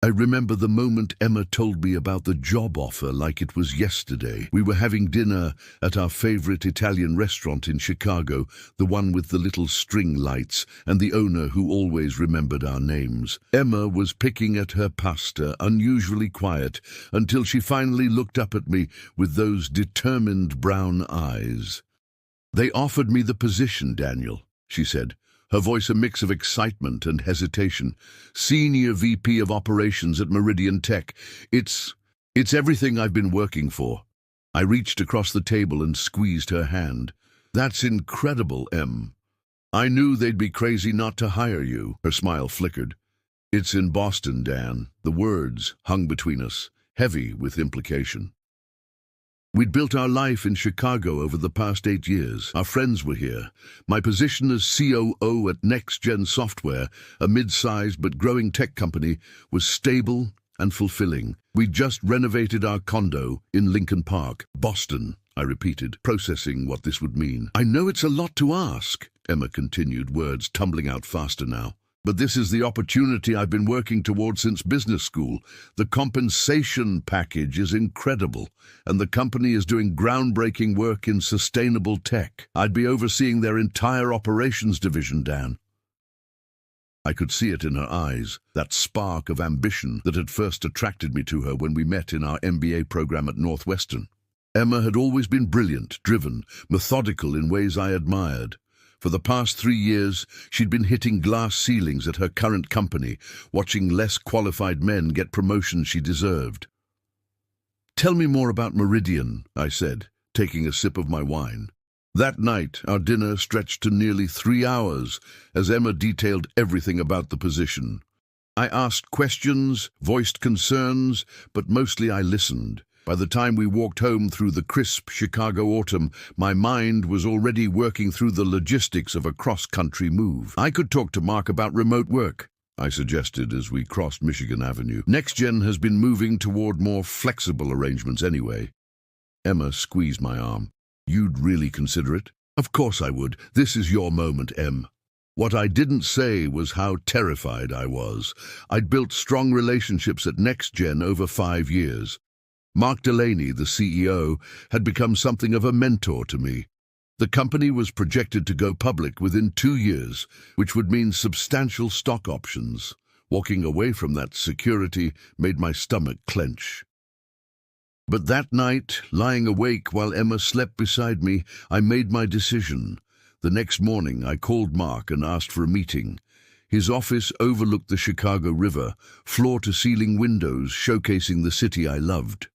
remember the moment Emma told me about the job offer like it was yesterday. We were having dinner at our favorite Italian restaurant in Chicago, the one with the little string lights, and the owner who always remembered our names. Emma was picking at her pasta, unusually quiet, until she finally looked up at me with those determined brown eyes. "They offered me the position, Daniel," she said, her voice a mix of excitement and hesitation. "Senior VP of Operations at Meridian Tech. It's everything I've been working for." I reached across the table and squeezed her hand. "That's incredible, Em. I knew they'd be crazy not to hire you." Her smile flickered. "It's in Boston, Dan." The words hung between us, heavy with implication. We'd built our life in Chicago over the past 8 years. Our friends were here. My position as COO at NextGen Software, a mid-sized but growing tech company, was stable and fulfilling. We'd just renovated our condo in Lincoln Park. "Boston," I repeated, processing what this would mean. "I know it's a lot to ask," Emma continued, words tumbling out faster now. "But this is the opportunity I've been working toward since business school. The compensation package is incredible, and the company is doing groundbreaking work in sustainable tech. I'd be overseeing their entire operations division, Dan." I could see it in her eyes, that spark of ambition that had first attracted me to her when we met in our MBA program at Northwestern. Emma had always been brilliant, driven, methodical in ways I admired. For the past 3 years, she'd been hitting glass ceilings at her current company, watching less qualified men get promotions she deserved. "Tell me more about Meridian," I said, taking a sip of my wine. That night, our dinner stretched to nearly 3 hours, as Emma detailed everything about the position. I asked questions, voiced concerns, but mostly I listened. By the time we walked home through the crisp Chicago autumn, my mind was already working through the logistics of a cross-country move. "I could talk to Mark about remote work," I suggested as we crossed Michigan Avenue. "NextGen has been moving toward more flexible arrangements anyway." Emma squeezed my arm. "You'd really consider it?" "Of course I would. This is your moment, Em." What I didn't say was how terrified I was. I'd built strong relationships at NextGen over 5 years. Mark Delaney, the CEO, had become something of a mentor to me. The company was projected to go public within 2 years, which would mean substantial stock options. Walking away from that security made my stomach clench. But that night, lying awake while Emma slept beside me, I made my decision. The next morning, I called Mark and asked for a meeting. His office overlooked the Chicago River, floor-to-ceiling windows showcasing the city I loved.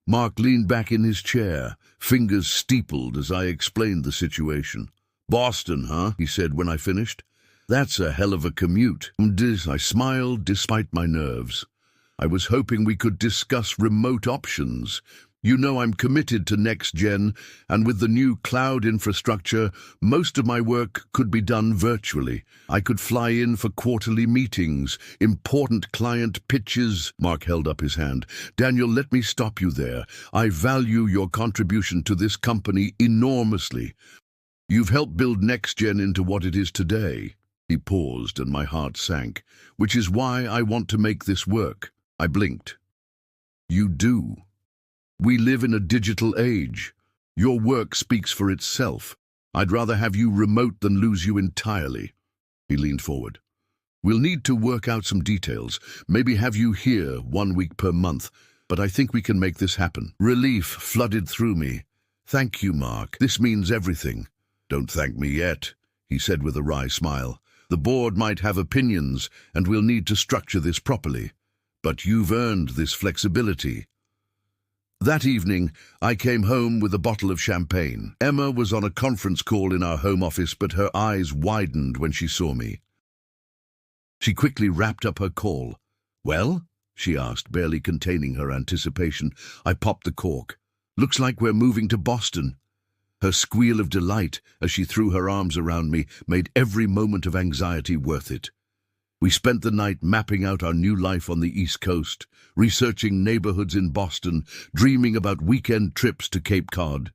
Mark leaned back in his chair, fingers steepled as I explained the situation. "Boston, huh?" he said when I finished. "That's a hell of a commute." I smiled despite my nerves. "I was hoping we could discuss remote options. You know I'm committed to NextGen, and with the new cloud infrastructure, most of my work could be done virtually. I could fly in for quarterly meetings, important client pitches." Mark held up his hand. "Daniel, let me stop you there. I value your contribution to this company enormously. You've helped build NextGen into what it is today." He paused and my heart sank. "Which is why I want to make this work." I blinked. "You do. We live in a digital age. Your work speaks for itself. I'd rather have you remote than lose you entirely." He leaned forward. "We'll need to work out some details, maybe have you here 1 week per month, but I think we can make this happen." Relief flooded through me. "Thank you, Mark. This means everything." "Don't thank me yet," he said with a wry smile. "The board might have opinions, and we'll need to structure this properly. But you've earned this flexibility." That evening, I came home with a bottle of champagne. Emma was on a conference call in our home office, but her eyes widened when she saw me. She quickly wrapped up her call. "Well?" she asked, barely containing her anticipation. I popped the cork. "Looks like we're moving to Boston." Her squeal of delight as she threw her arms around me made every moment of anxiety worth it. We spent the night mapping out our new life on the East Coast, researching neighborhoods in Boston, dreaming about weekend trips to Cape Cod.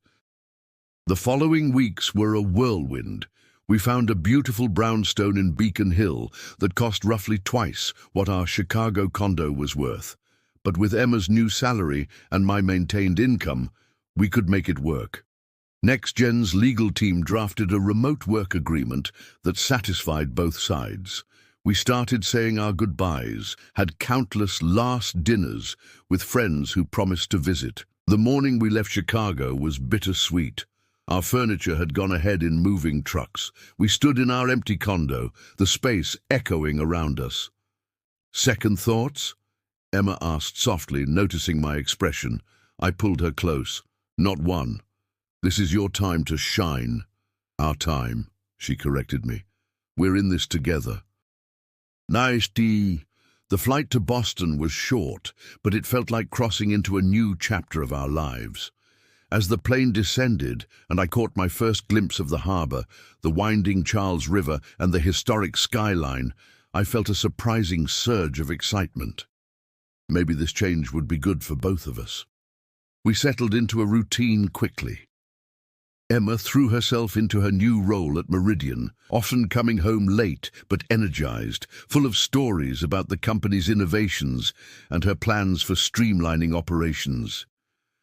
The following weeks were a whirlwind. We found a beautiful brownstone in Beacon Hill that cost roughly twice what our Chicago condo was worth. But with Emma's new salary and my maintained income, we could make it work. NextGen's legal team drafted a remote work agreement that satisfied both sides. We started saying our goodbyes, had countless last dinners with friends who promised to visit. The morning we left Chicago was bittersweet. Our furniture had gone ahead in moving trucks. We stood in our empty condo, the space echoing around us. "Second thoughts?" Emma asked softly, noticing my expression. I pulled her close. "Not one. This is your time to shine." "Our time," she corrected me. "We're in this together." Nice tea. The flight to Boston was short, but it felt like crossing into a new chapter of our lives. As the plane descended and I caught my first glimpse of the harbor, the winding Charles River and the historic skyline, I felt a surprising surge of excitement. Maybe this change would be good for both of us. We settled into a routine quickly. Emma threw herself into her new role at Meridian, often coming home late but energized, full of stories about the company's innovations and her plans for streamlining operations.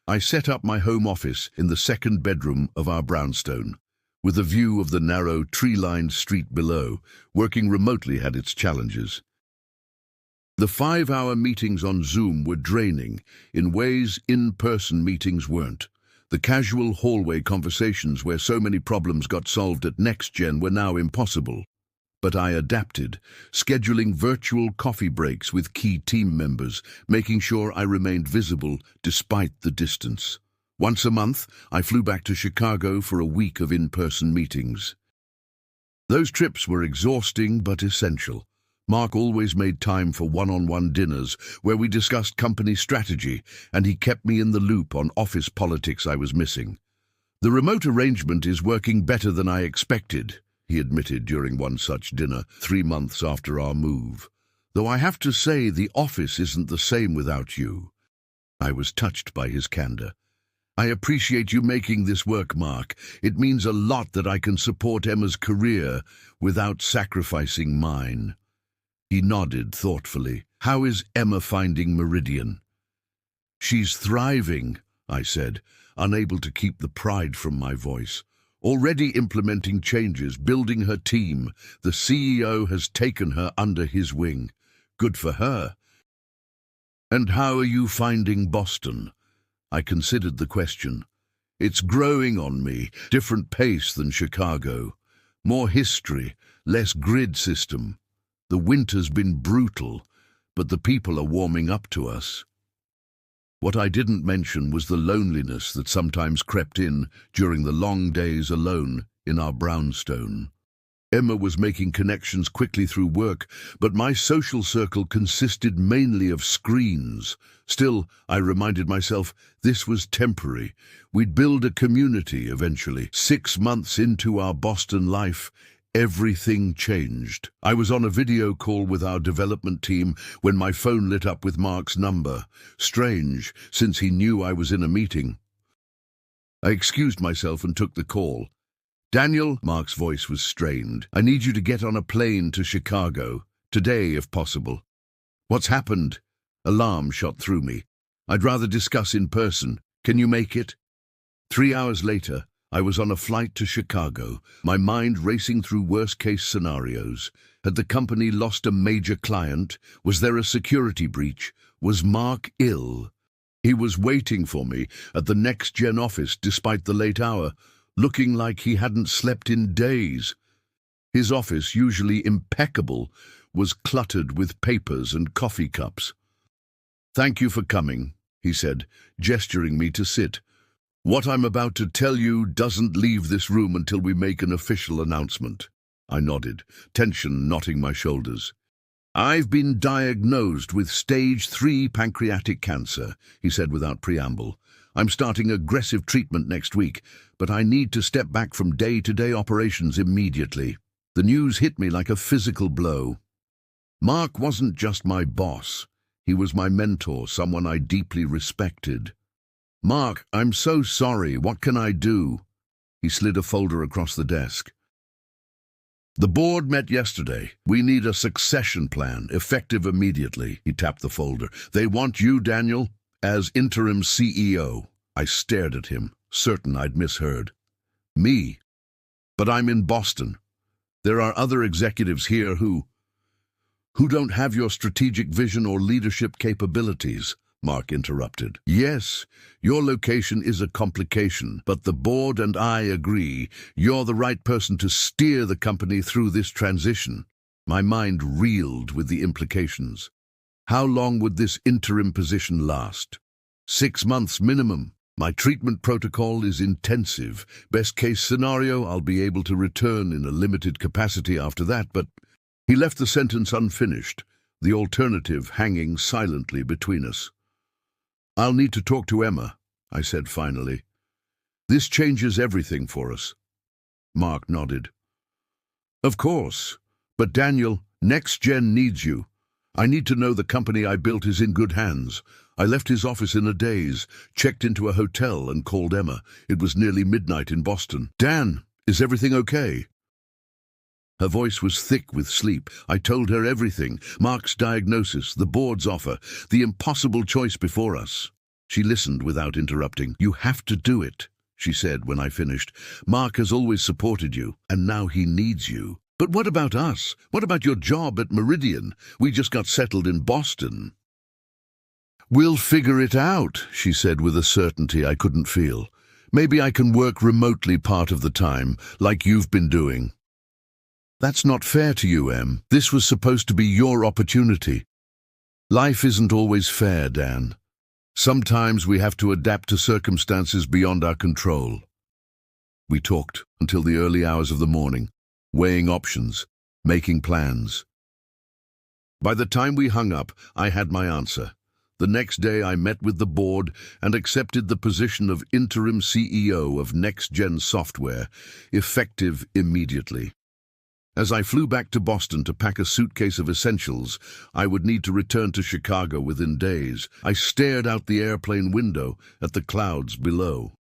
I set up my home office in the second bedroom of our brownstone, with a view of the narrow, tree-lined street below. Working remotely had its challenges. The 5-hour meetings on Zoom were draining in ways in-person meetings weren't. The casual hallway conversations where so many problems got solved at NextGen were now impossible. But I adapted, scheduling virtual coffee breaks with key team members, making sure I remained visible despite the distance. Once a month, I flew back to Chicago for a week of in-person meetings. Those trips were exhausting but essential. Mark always made time for one-on-one dinners where we discussed company strategy, and he kept me in the loop on office politics I was missing. "The remote arrangement is working better than I expected," he admitted during one such dinner 3 months after our move. "Though I have to say the office isn't the same without you." I was touched by his candor. "I appreciate you making this work, Mark. It means a lot that I can support Emma's career without sacrificing mine." He nodded thoughtfully. "How is Emma finding Meridian?" "She's thriving," I said, unable to keep the pride from my voice. "Already implementing changes, building her team. The CEO has taken her under his wing. Good for her." "And how are you finding Boston?" I considered the question. "It's growing on me, different pace than Chicago. More history, less grid system. The winter's been brutal, but the people are warming up to us." What I didn't mention was the loneliness that sometimes crept in during the long days alone in our brownstone. Emma was making connections quickly through work, but my social circle consisted mainly of screens. Still, I reminded myself, this was temporary. We'd build a community eventually. 6 months into our Boston life, everything changed. I was on a video call with our development team when my phone lit up with Mark's number. Strange, since he knew I was in a meeting. I excused myself and took the call. "Daniel," Mark's voice was strained, "I need you to get on a plane to Chicago. Today, if possible." "What's happened?" Alarm shot through me. "I'd rather discuss in person. Can you make it?" 3 hours later, I was on a flight to Chicago, my mind racing through worst-case scenarios. Had the company lost a major client? Was there a security breach? Was Mark ill? He was waiting for me at the NextGen office despite the late hour, looking like he hadn't slept in days. His office, usually impeccable, was cluttered with papers and coffee cups. "Thank you for coming," he said, gesturing me to sit. "What I'm about to tell you doesn't leave this room until we make an official announcement." I nodded, tension knotting my shoulders. "I've been diagnosed with stage 3 pancreatic cancer," he said without preamble. "I'm starting aggressive treatment next week, but I need to step back from day-to-day operations immediately." The news hit me like a physical blow. Mark wasn't just my boss. He was my mentor, someone I deeply respected. "Mark, I'm so sorry. What can I do?" He slid a folder across the desk. The board met yesterday. We need a succession plan, effective immediately. He tapped the folder. They want you, Daniel, as interim CEO. I stared at him, certain I'd misheard. Me? But I'm in Boston. There are other executives here who don't have your strategic vision or leadership capabilities, Mark interrupted. Yes, your location is a complication, but the board and I agree you're the right person to steer the company through this transition. My mind reeled with the implications. How long would this interim position last? 6 months minimum. My treatment protocol is intensive. Best case scenario, I'll be able to return in a limited capacity after that, but he left the sentence unfinished, the alternative hanging silently between us. I'll need to talk to Emma, I said finally. This changes everything for us. Mark nodded. Of course, but Daniel, NextGen needs you. I need to know the company I built is in good hands. I left his office in a daze, checked into a hotel and called Emma. It was nearly midnight in Boston. Dan, is everything okay? Her voice was thick with sleep. I told her everything. Mark's diagnosis, the board's offer, the impossible choice before us. She listened without interrupting. You have to do it, she said when I finished. Mark has always supported you, and now he needs you. But what about us? What about your job at Meridian? We just got settled in Boston. We'll figure it out, she said with a certainty I couldn't feel. Maybe I can work remotely part of the time, like you've been doing. That's not fair to you, Em. This was supposed to be your opportunity. Life isn't always fair, Dan. Sometimes we have to adapt to circumstances beyond our control. We talked until the early hours of the morning, weighing options, making plans. By the time we hung up, I had my answer. The next day I met with the board and accepted the position of interim CEO of NextGen Software, effective immediately. As I flew back to Boston to pack a suitcase of essentials, I would need to return to Chicago within days. I stared out the airplane window at the clouds below.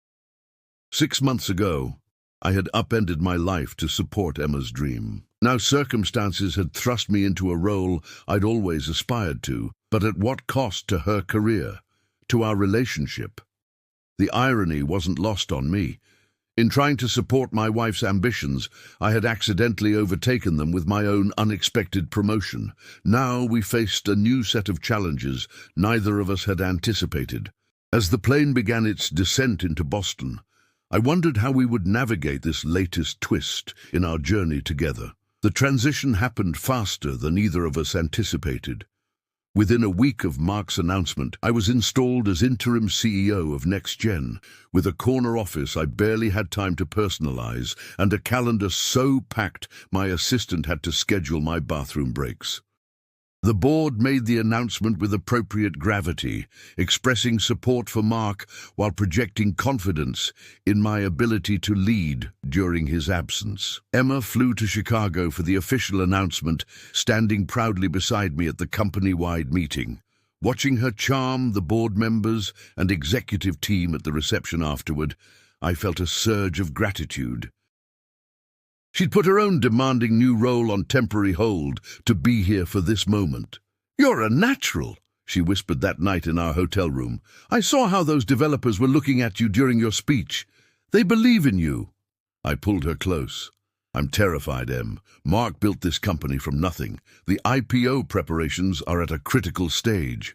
6 months ago, I had upended my life to support Emma's dream. Now circumstances had thrust me into a role I'd always aspired to, but at what cost to her career, to our relationship? The irony wasn't lost on me. In trying to support my wife's ambitions, I had accidentally overtaken them with my own unexpected promotion. Now we faced a new set of challenges neither of us had anticipated. As the plane began its descent into Boston, I wondered how we would navigate this latest twist in our journey together. The transition happened faster than either of us anticipated. Within a week of Mark's announcement, I was installed as interim CEO of NextGen, with a corner office I barely had time to personalize and a calendar so packed my assistant had to schedule my bathroom breaks. The board made the announcement with appropriate gravity, expressing support for Mark while projecting confidence in my ability to lead during his absence. Emma flew to Chicago for the official announcement, standing proudly beside me at the company-wide meeting. Watching her charm the board members and executive team at the reception afterward, I felt a surge of gratitude. She'd put her own demanding new role on temporary hold to be here for this moment. "You're a natural," she whispered that night in our hotel room. "I saw how those developers were looking at you during your speech. They believe in you." I pulled her close. "I'm terrified, Em. Mark built this company from nothing. The IPO preparations are at a critical stage.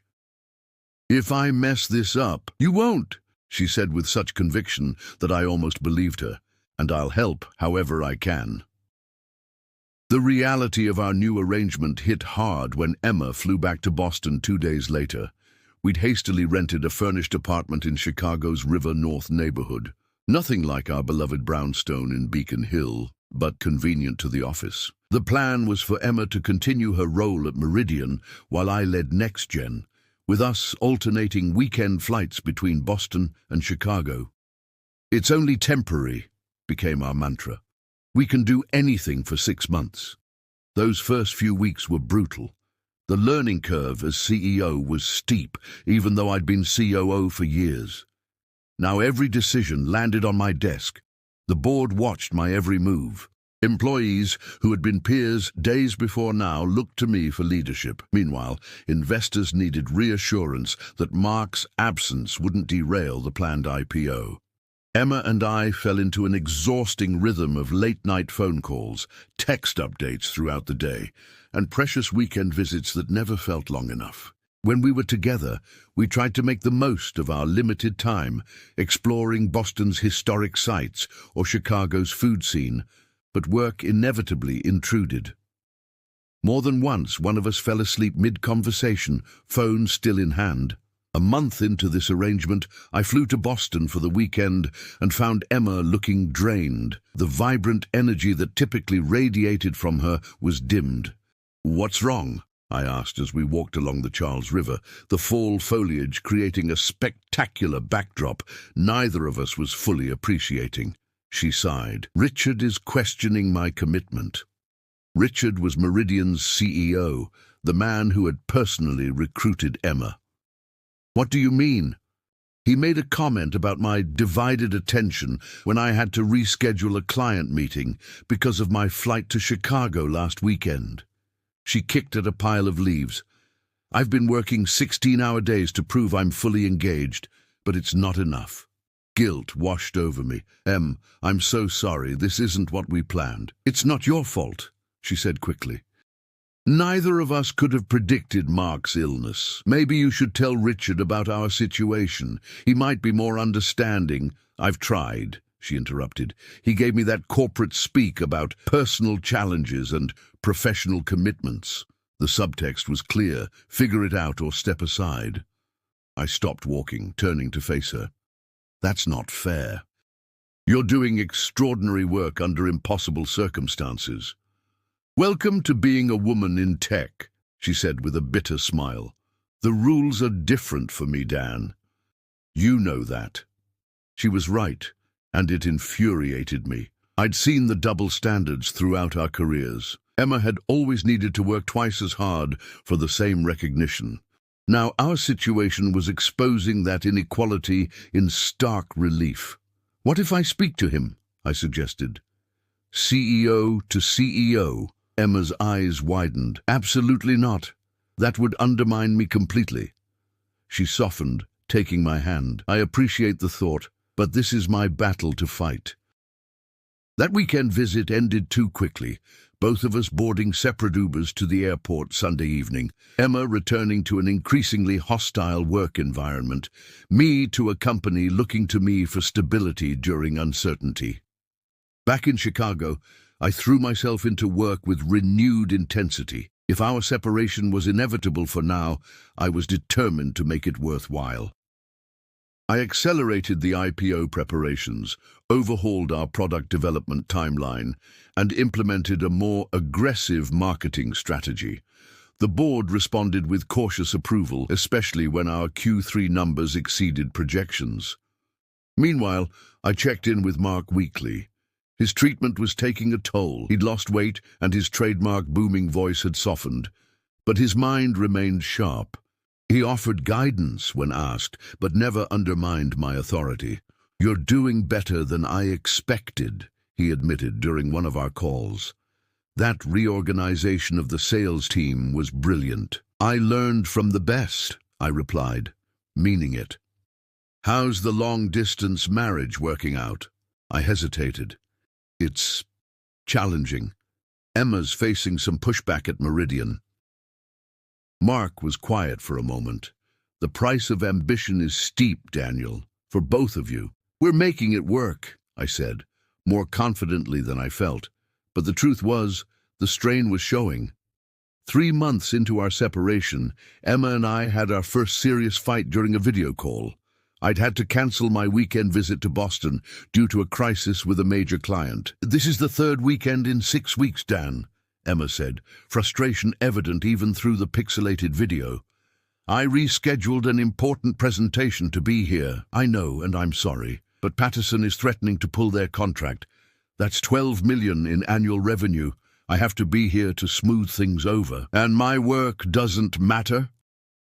If I mess this up, you won't," she said with such conviction that I almost believed her. "And I'll help however I can." The reality of our new arrangement hit hard when Emma flew back to Boston 2 days later. We'd hastily rented a furnished apartment in Chicago's River North neighborhood. Nothing like our beloved brownstone in Beacon Hill, but convenient to the office. The plan was for Emma to continue her role at Meridian while I led NextGen, with us alternating weekend flights between Boston and Chicago. "It's only temporary," became our mantra. "We can do anything for 6 months." Those first few weeks were brutal. The learning curve as CEO was steep, even though I'd been COO for years. Now every decision landed on my desk. The board watched my every move. Employees who had been peers days before now looked to me for leadership. Meanwhile, investors needed reassurance that Mark's absence wouldn't derail the planned IPO. Emma and I fell into an exhausting rhythm of late-night phone calls, text updates throughout the day, and precious weekend visits that never felt long enough. When we were together, we tried to make the most of our limited time, exploring Boston's historic sites or Chicago's food scene, but work inevitably intruded. More than once, one of us fell asleep mid-conversation, phone still in hand. A month into this arrangement, I flew to Boston for the weekend and found Emma looking drained. The vibrant energy that typically radiated from her was dimmed. "What's wrong?" I asked as we walked along the Charles River, the fall foliage creating a spectacular backdrop neither of us was fully appreciating. She sighed. "Richard is questioning my commitment." Richard was Meridian's CEO, the man who had personally recruited Emma. "What do you mean?" "He made a comment about my divided attention when I had to reschedule a client meeting because of my flight to Chicago last weekend." She kicked at a pile of leaves. "I've been working 16-hour days to prove I'm fully engaged, but it's not enough." Guilt washed over me. "I'm so sorry. This isn't what we planned." "It's not your fault," she said quickly. "Neither of us could have predicted Mark's illness. Maybe you should tell Richard about our situation. He might be more understanding." "I've tried," she interrupted. "He gave me that corporate speak about personal challenges and professional commitments." The subtext was clear: figure it out or step aside. I stopped walking, turning to face her. "That's not fair. You're doing extraordinary work under impossible circumstances." "Welcome to being a woman in tech," she said with a bitter smile. "The rules are different for me, Dan. You know that." She was right, and it infuriated me. I'd seen the double standards throughout our careers. Emma had always needed to work twice as hard for the same recognition. Now our situation was exposing that inequality in stark relief. "What if I speak to him?" I suggested. "CEO to CEO?" Emma's eyes widened. "Absolutely not. That would undermine me completely." She softened, taking my hand. "I appreciate the thought, but this is my battle to fight." That weekend visit ended too quickly, both of us boarding separate Ubers to the airport Sunday evening, Emma returning to an increasingly hostile work environment, me to a company looking to me for stability during uncertainty. Back in Chicago, I threw myself into work with renewed intensity. If our separation was inevitable for now, I was determined to make it worthwhile. I accelerated the IPO preparations, overhauled our product development timeline, and implemented a more aggressive marketing strategy. The board responded with cautious approval, especially when our Q3 numbers exceeded projections. Meanwhile, I checked in with Mark weekly. His treatment was taking a toll. He'd lost weight, and his trademark booming voice had softened, but his mind remained sharp. He offered guidance when asked, but never undermined my authority. "You're doing better than I expected," he admitted during one of our calls. That reorganization of the sales team was brilliant. "I learned from the best," I replied, meaning it. "How's the long-distance marriage working out?" I hesitated. "It's challenging. Emma's facing some pushback at Meridian." Mark was quiet for a moment. "The price of ambition is steep, Daniel, for both of you." "We're making it work," I said, more confidently than I felt. But the truth was, the strain was showing. 3 months into our separation, Emma and I had our first serious fight during a video call. I'd had to cancel my weekend visit to Boston due to a crisis with a major client. "This is the 3rd weekend in 6 weeks, Dan," Emma said, frustration evident even through the pixelated video. "I rescheduled an important presentation to be here." "I know, and I'm sorry, but Patterson is threatening to pull their contract. That's $12 million in annual revenue. I have to be here to smooth things over." "And my work doesn't matter?"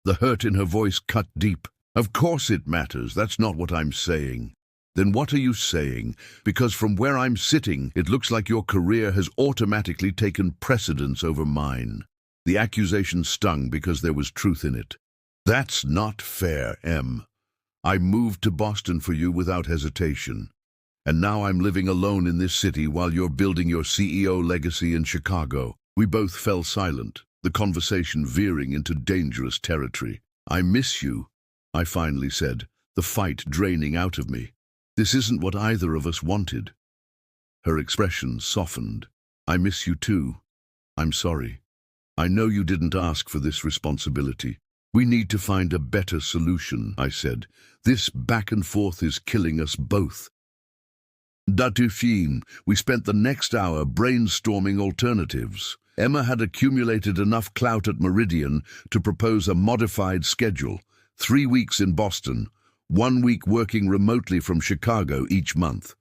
The hurt in her voice cut deep. "Of course it matters. That's not what I'm saying. Then what are you saying? Because from where I'm sitting, it looks like your career has automatically taken precedence over mine. The accusation stung because there was truth in it. That's not fair, Em. I moved to Boston for you without hesitation. And now I'm living alone in this city while you're building your CEO legacy in Chicago. We both fell silent, the conversation veering into dangerous territory. I miss you, I finally said, the fight draining out of me. This isn't what either of us wanted. Her expression softened. I miss you too. I'm sorry. I know you didn't ask for this responsibility. We need to find a better solution, I said. This back and forth is killing us both. Datufim, we spent the next hour brainstorming alternatives. Emma had accumulated enough clout at Meridian to propose a modified schedule, 3 weeks in Boston, 1 week working remotely from Chicago each month.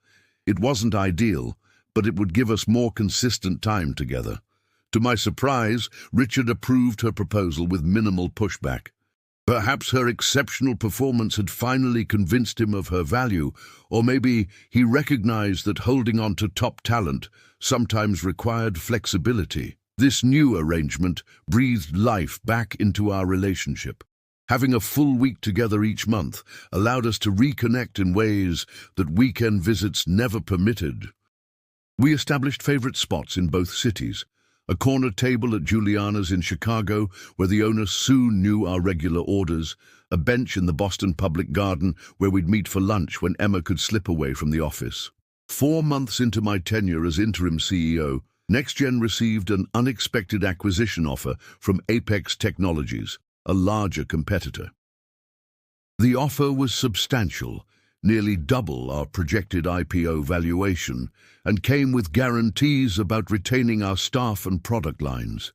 It wasn't ideal, but it would give us more consistent time together. To my surprise, Richard approved her proposal with minimal pushback. Perhaps her exceptional performance had finally convinced him of her value, or maybe he recognized that holding on to top talent sometimes required flexibility. This new arrangement breathed life back into our relationship. Having a full week together each month allowed us to reconnect in ways that weekend visits never permitted. We established favorite spots in both cities. A corner table at Juliana's in Chicago, where the owner soon knew our regular orders, a bench in the Boston Public Garden where we'd meet for lunch when Emma could slip away from the office. 4 months into my tenure as interim CEO, NextGen received an unexpected acquisition offer from Apex Technologies, a larger competitor. The offer was substantial, nearly double our projected IPO valuation, and came with guarantees about retaining our staff and product lines.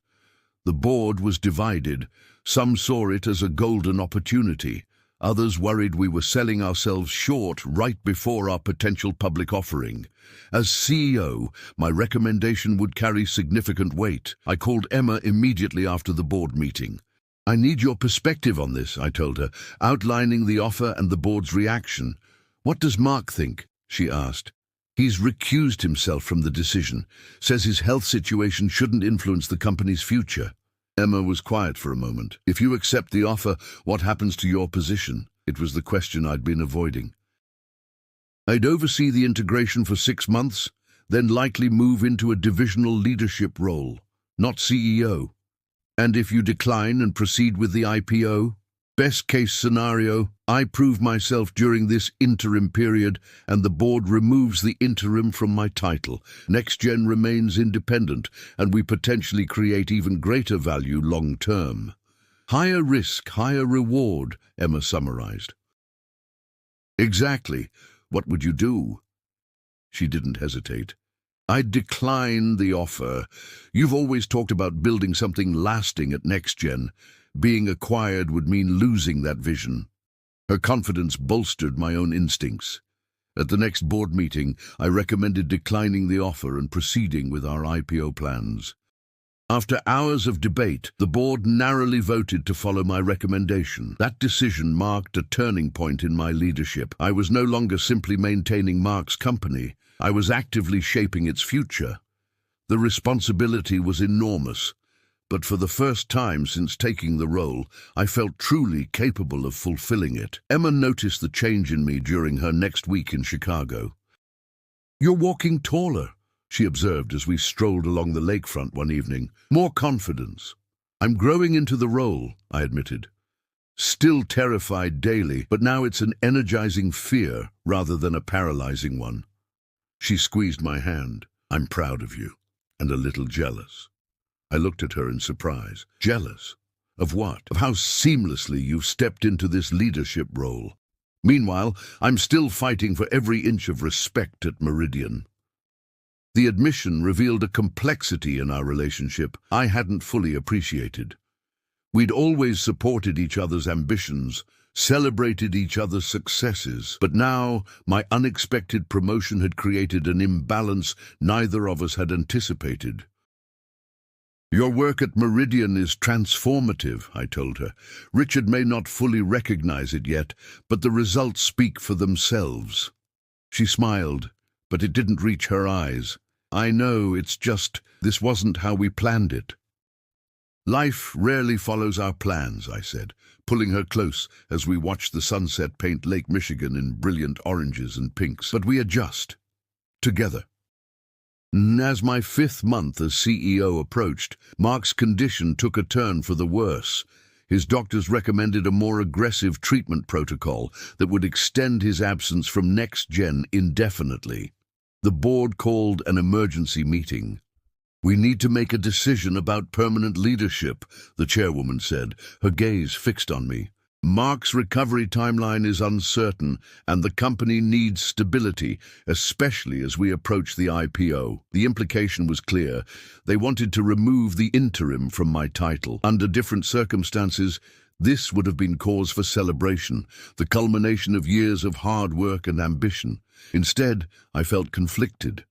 The board was divided. Some saw it as a golden opportunity. Others worried we were selling ourselves short right before our potential public offering. As CEO, my recommendation would carry significant weight. I called Emma immediately after the board meeting. I need your perspective on this, I told her, outlining the offer and the board's reaction. What does Mark think? She asked. He's recused himself from the decision, says his health situation shouldn't influence the company's future. Emma was quiet for a moment. If you accept the offer, what happens to your position? It was the question I'd been avoiding. I'd oversee the integration for 6 months, then likely move into a divisional leadership role, not CEO. And if you decline and proceed with the IPO? Best case scenario, I prove myself during this interim period and the board removes the interim from my title. NextGen remains independent and we potentially create even greater value long term. Higher risk, higher reward, Emma summarized. Exactly. What would you do? She didn't hesitate. I'd decline the offer. You've always talked about building something lasting at NextGen. Being acquired would mean losing that vision. Her confidence bolstered my own instincts. At the next board meeting, I recommended declining the offer and proceeding with our IPO plans. After hours of debate, the board narrowly voted to follow my recommendation. That decision marked a turning point in my leadership. I was no longer simply maintaining Mark's company. I was actively shaping its future. The responsibility was enormous. But for the first time since taking the role, I felt truly capable of fulfilling it. Emma noticed the change in me during her next week in Chicago. You're walking taller, she observed as we strolled along the lakefront one evening. More confidence. I'm growing into the role, I admitted. Still terrified daily, but now it's an energizing fear rather than a paralyzing one. She squeezed my hand. I'm proud of you, and a little jealous. I looked at her in surprise. Jealous? Of what? Of how seamlessly you've stepped into this leadership role. Meanwhile, I'm still fighting for every inch of respect at Meridian. The admission revealed a complexity in our relationship I hadn't fully appreciated. We'd always supported each other's ambitions, celebrated each other's successes, but now my unexpected promotion had created an imbalance neither of us had anticipated. Your work at Meridian is transformative, I told her. Richard may not fully recognize it yet, but the results speak for themselves. She smiled, but it didn't reach her eyes. I know, it's just, this wasn't how we planned it. Life rarely follows our plans, I said, pulling her close as we watched the sunset paint Lake Michigan in brilliant oranges and pinks. But we adjust. Together. As my 5th month as CEO approached, Mark's condition took a turn for the worse. His doctors recommended a more aggressive treatment protocol that would extend his absence from NextGen indefinitely. The board called an emergency meeting. "We need to make a decision about permanent leadership," the chairwoman said, her gaze fixed on me. "Mark's recovery timeline is uncertain, and the company needs stability, especially as we approach the IPO." The implication was clear. They wanted to remove the interim from my title. Under different circumstances, this would have been cause for celebration, the culmination of years of hard work and ambition. Instead, I felt conflicted.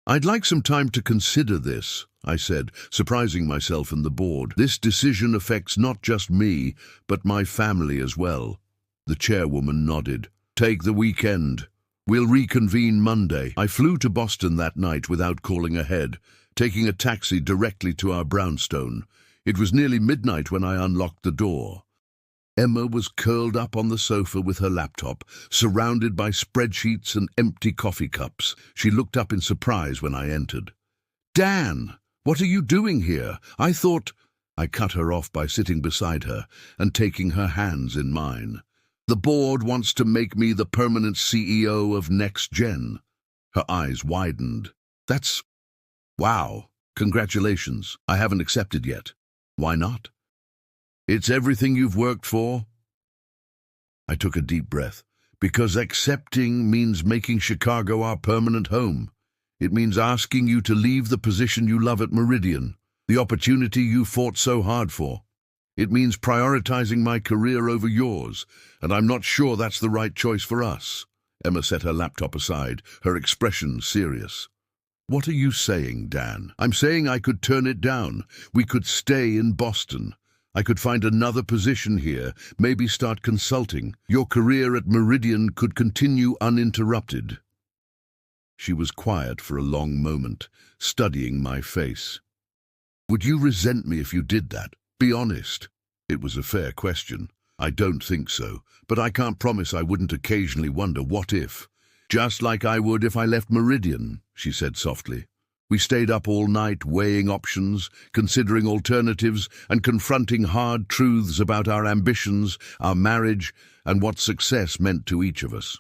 "I'd like some time to consider this," I said, surprising myself and the board. "This decision affects not just me, but my family as well." The chairwoman nodded. "Take the weekend. We'll reconvene Monday." I flew to Boston that night without calling ahead, taking a taxi directly to our brownstone. It was nearly midnight when I unlocked the door. Emma was curled up on the sofa with her laptop, surrounded by spreadsheets and empty coffee cups. She looked up in surprise when I entered. "Dan, what are you doing here? I thought—" I cut her off by sitting beside her and taking her hands in mine. "The board wants to make me the permanent CEO of NextGen." Her eyes widened. "That's... wow. Congratulations. I haven't accepted yet." "Why not?" "It's everything you've worked for." I took a deep breath. "Because accepting means making Chicago our permanent home. It means asking you to leave the position you love at Meridian, the opportunity you fought so hard for. It means prioritizing my career over yours, and I'm not sure that's the right choice for us." Emma set her laptop aside, her expression serious. "What are you saying, Dan?" "I'm saying I could turn it down. We could stay in Boston. I could find another position here, maybe start consulting. Your career at Meridian could continue uninterrupted." She was quiet for a long moment, studying my face. "Would you resent me if you did that? Be honest." It was a fair question. "I don't think so, but I can't promise I wouldn't occasionally wonder what if. Just like I would if I left Meridian," she said softly. We stayed up all night weighing options, considering alternatives, and confronting hard truths about our ambitions, our marriage, and what success meant to each of us.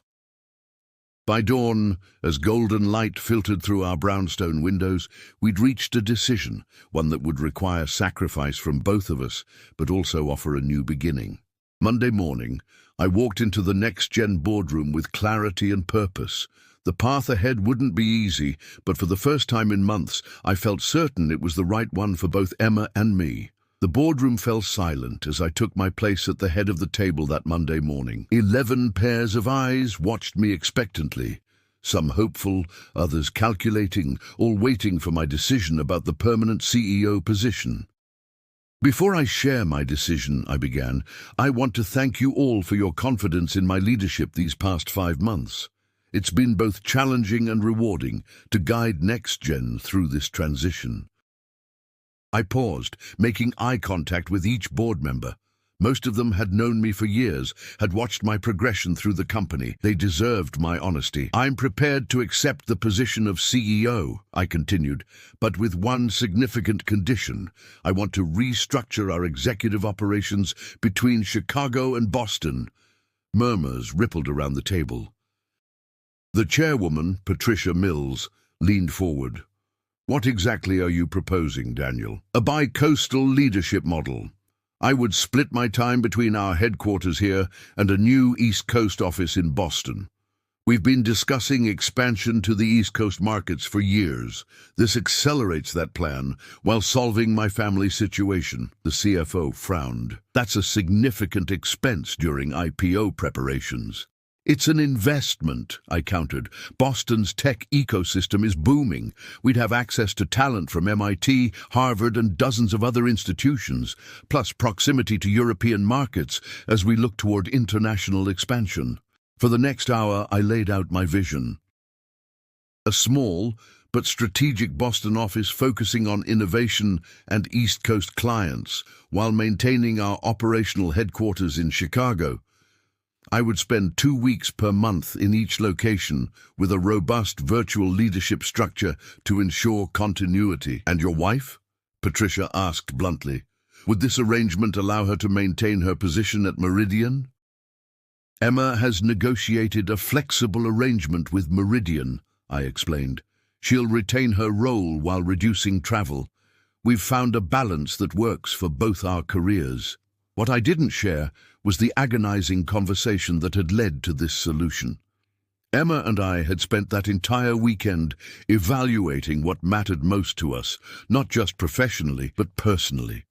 By dawn, as golden light filtered through our brownstone windows, we'd reached a decision, one that would require sacrifice from both of us, but also offer a new beginning. Monday morning, I walked into the NextGen boardroom with clarity and purpose. The path ahead wouldn't be easy, but for the first time in months, I felt certain it was the right one for both Emma and me. The boardroom fell silent as I took my place at the head of the table that Monday morning. 11 pairs of eyes watched me expectantly, some hopeful, others calculating, all waiting for my decision about the permanent CEO position. "Before I share my decision," I began, "I want to thank you all for your confidence in my leadership these past 5 months. It's been both challenging and rewarding to guide NextGen through this transition." I paused, making eye contact with each board member. Most of them had known me for years, had watched my progression through the company. They deserved my honesty. "I'm prepared to accept the position of CEO," I continued, "but with one significant condition. I want to restructure our executive operations between Chicago and Boston." Murmurs rippled around the table. The chairwoman, Patricia Mills, leaned forward. "What exactly are you proposing, Daniel?" "A bi-coastal leadership model. I would split my time between our headquarters here and a new East Coast office in Boston. We've been discussing expansion to the East Coast markets for years. This accelerates that plan while solving my family situation." The CFO frowned. "That's a significant expense during IPO preparations." "It's an investment," I countered. "Boston's tech ecosystem is booming. We'd have access to talent from MIT, Harvard, and dozens of other institutions, plus proximity to European markets as we look toward international expansion. For the next hour, I laid out my vision. A small but strategic Boston office focusing on innovation and East Coast clients while maintaining our operational headquarters in Chicago. I would spend 2 weeks per month in each location with a robust virtual leadership structure to ensure continuity. And your wife? Patricia asked bluntly. Would this arrangement allow her to maintain her position at Meridian? Emma has negotiated a flexible arrangement with Meridian, I explained. She'll retain her role while reducing travel. We've found a balance that works for both our careers. What I didn't share was the agonizing conversation that had led to this solution. Emma and I had spent that entire weekend evaluating what mattered most to us, not just professionally, but personally.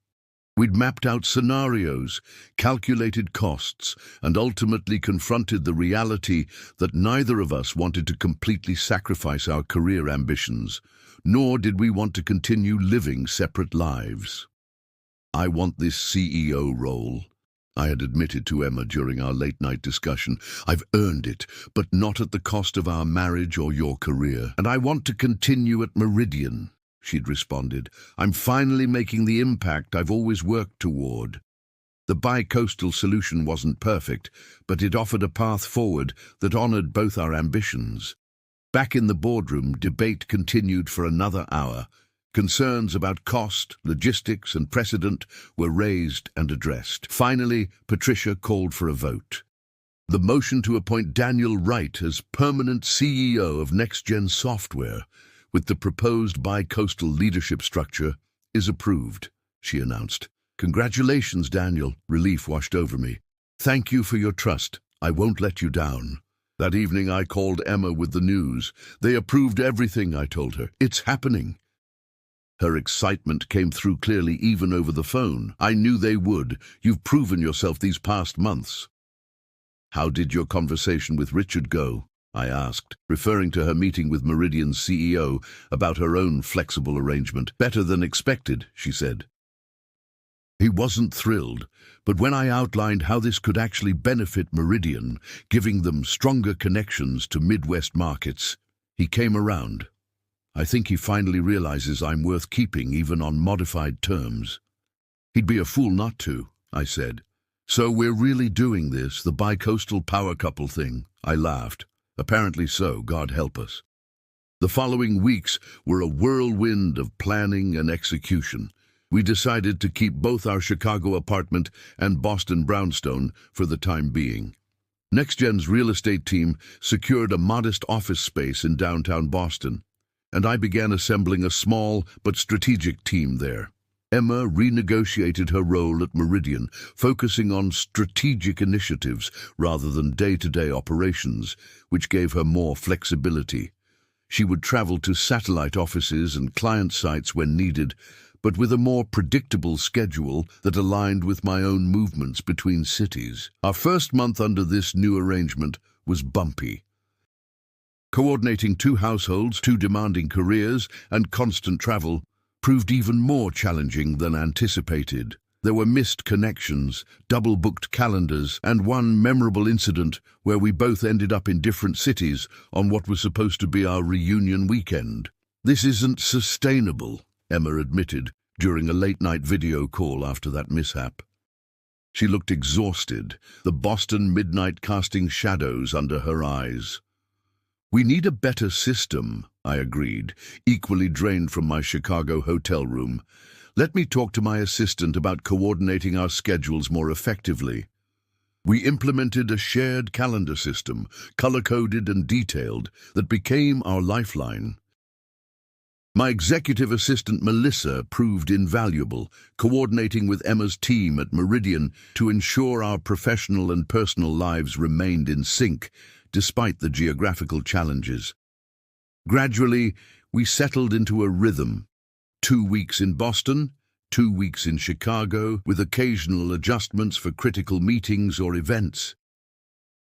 We'd mapped out scenarios, calculated costs, and ultimately confronted the reality that neither of us wanted to completely sacrifice our career ambitions, nor did we want to continue living separate lives. I want this CEO role, I had admitted to Emma during our late-night discussion. I've earned it, but not at the cost of our marriage or your career. And I want to continue at Meridian, she'd responded. I'm finally making the impact I've always worked toward. The bi-coastal solution wasn't perfect, but it offered a path forward that honored both our ambitions. Back in the boardroom, debate continued for another hour. Concerns about cost, logistics, and precedent were raised and addressed. Finally, Patricia called for a vote. The motion to appoint Daniel Wright as permanent CEO of NextGen Software, with the proposed bi-coastal leadership structure, is approved, she announced. Congratulations, Daniel. Relief washed over me. Thank you for your trust. I won't let you down. That evening I called Emma with the news. They approved everything, I told her. It's happening. Her excitement came through clearly even over the phone. I knew they would. You've proven yourself these past months. How did your conversation with Richard go? I asked, referring to her meeting with Meridian's CEO about her own flexible arrangement. Better than expected, she said. He wasn't thrilled, but when I outlined how this could actually benefit Meridian, giving them stronger connections to Midwest markets, he came around. I think he finally realizes I'm worth keeping even on modified terms. He'd be a fool not to, I said. So we're really doing this, the bi-coastal power couple thing? I laughed. Apparently so, God help us. The following weeks were a whirlwind of planning and execution. We decided to keep both our Chicago apartment and Boston brownstone for the time being. NextGen's real estate team secured a modest office space in downtown Boston, and I began assembling a small but strategic team there. Emma renegotiated her role at Meridian, focusing on strategic initiatives rather than day-to-day operations, which gave her more flexibility. She would travel to satellite offices and client sites when needed, but with a more predictable schedule that aligned with my own movements between cities. Our first month under this new arrangement was bumpy. Coordinating 2 households, 2 demanding careers, and constant travel proved even more challenging than anticipated. There were missed connections, double-booked calendars, and one memorable incident where we both ended up in different cities on what was supposed to be our reunion weekend. This isn't sustainable, Emma admitted during a late-night video call after that mishap. She looked exhausted, the Boston midnight casting shadows under her eyes. We need a better system, I agreed, equally drained from my Chicago hotel room. Let me talk to my assistant about coordinating our schedules more effectively. We implemented a shared calendar system, color-coded and detailed, that became our lifeline. My executive assistant Melissa proved invaluable, coordinating with Emma's team at Meridian to ensure our professional and personal lives remained in sync, despite the geographical challenges. Gradually, we settled into a rhythm. 2 weeks in Boston, 2 weeks in Chicago, with occasional adjustments for critical meetings or events.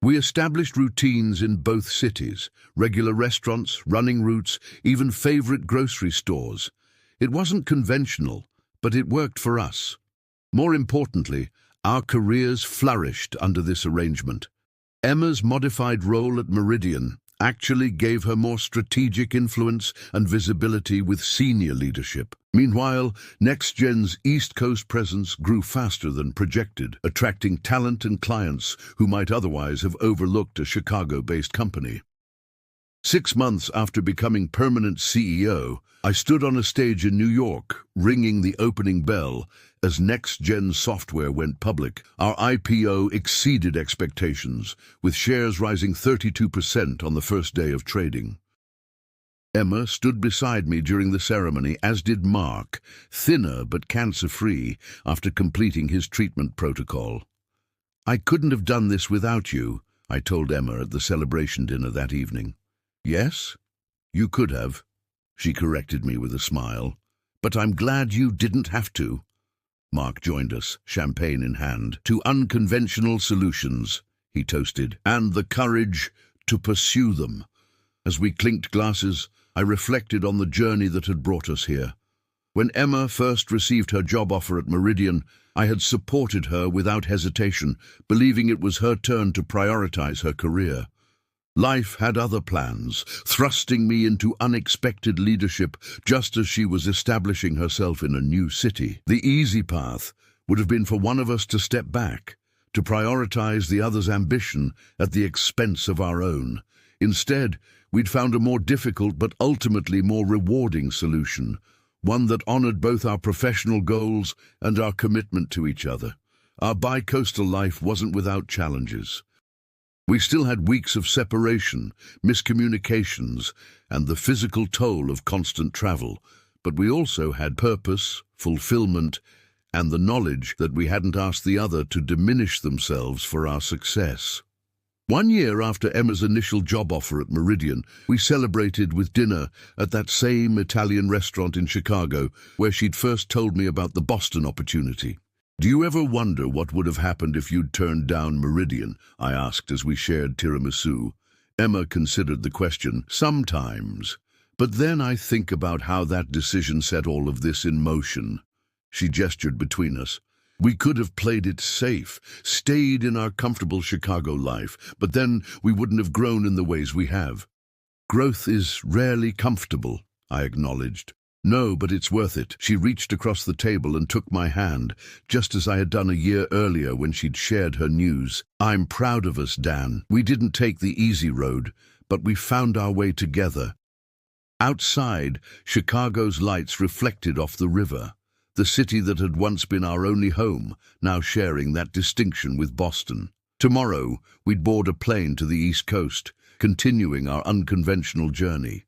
We established routines in both cities, regular restaurants, running routes, even favorite grocery stores. It wasn't conventional, but it worked for us. More importantly, our careers flourished under this arrangement. Emma's modified role at Meridian actually gave her more strategic influence and visibility with senior leadership. Meanwhile, NextGen's East Coast presence grew faster than projected, attracting talent and clients who might otherwise have overlooked a Chicago-based company. 6 months after becoming permanent CEO, I stood on a stage in New York, ringing the opening bell as NextGen Software went public. Our IPO exceeded expectations, with shares rising 32% on the first day of trading. Emma stood beside me during the ceremony, as did Mark, thinner but cancer-free after completing his treatment protocol. "I couldn't have done this without you," I told Emma at the celebration dinner that evening. "Yes, you could have," she corrected me with a smile. "But I'm glad you didn't have to." Mark joined us, champagne in hand. "To unconventional solutions," he toasted, "and the courage to pursue them." As we clinked glasses, I reflected on the journey that had brought us here. When Emma first received her job offer at Meridian, I had supported her without hesitation, believing it was her turn to prioritize her career. Life had other plans, thrusting me into unexpected leadership just as she was establishing herself in a new city. The easy path would have been for one of us to step back, to prioritize the other's ambition at the expense of our own. Instead, we'd found a more difficult but ultimately more rewarding solution, one that honored both our professional goals and our commitment to each other. Our bi-coastal life wasn't without challenges. We still had weeks of separation, miscommunications, and the physical toll of constant travel, but we also had purpose, fulfillment, and the knowledge that we hadn't asked the other to diminish themselves for our success. 1 year after Emma's initial job offer at Meridian, we celebrated with dinner at that same Italian restaurant in Chicago where she'd first told me about the Boston opportunity. "Do you ever wonder what would have happened if you'd turned down Meridian?" I asked as we shared tiramisu. Emma considered the question. "Sometimes. But then I think about how that decision set all of this in motion." She gestured between us. "We could have played it safe, stayed in our comfortable Chicago life, but then we wouldn't have grown in the ways we have." "Growth is rarely comfortable," I acknowledged. "No, but it's worth it." She reached across the table and took my hand, just as I had done a year earlier when she'd shared her news. "I'm proud of us, Dan. We didn't take the easy road, but we found our way together." Outside, Chicago's lights reflected off the river, the city that had once been our only home, now sharing that distinction with Boston. Tomorrow, we'd board a plane to the East Coast, continuing our unconventional journey.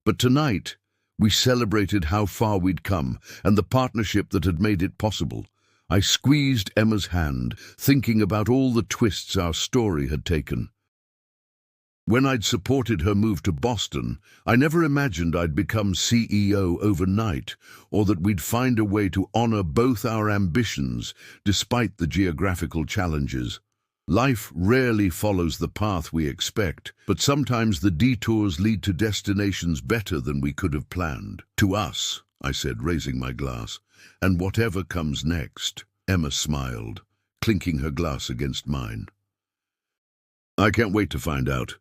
But tonight, we celebrated how far we'd come and the partnership that had made it possible. I squeezed Emma's hand, thinking about all the twists our story had taken. When I'd supported her move to Boston, I never imagined I'd become CEO overnight, or that we'd find a way to honor both our ambitions despite the geographical challenges. Life rarely follows the path we expect, but sometimes the detours lead to destinations better than we could have planned. "To us," I said, raising my glass, "and whatever comes next." Emma smiled, clinking her glass against mine. "I can't wait to find out."